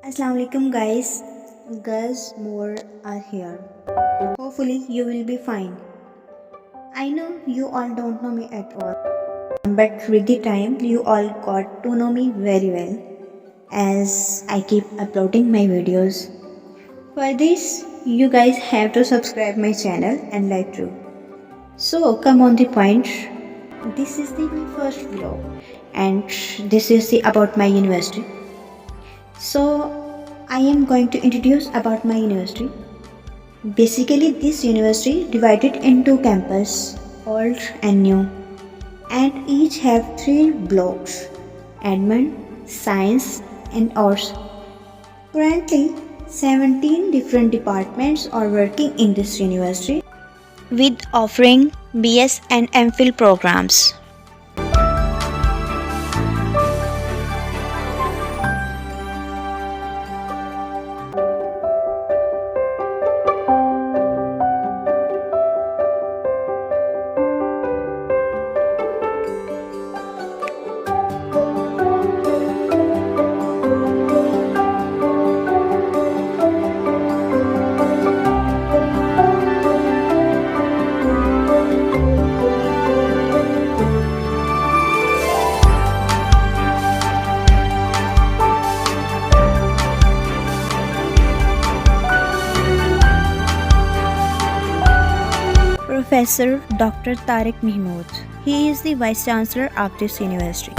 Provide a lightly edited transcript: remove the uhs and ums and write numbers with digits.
Assalamualaikum guys. Girls more are here. Hopefully you will be fine. I know you all don't know me at all. But with the time you all got to know me very well as I keep uploading my videos. For this you guys have to subscribe my channel and like too. So come on the point. This is my first vlog and this is about my university. So I am going to introduce about my university. Basically this university divided into campus, old and new, and each have 3 blocks: admin, science and arts. Currently 17 different departments are working in this university with offering BS and MPhil programs. Professor Dr. Tariq Mahmood. He is the Vice Chancellor of this university.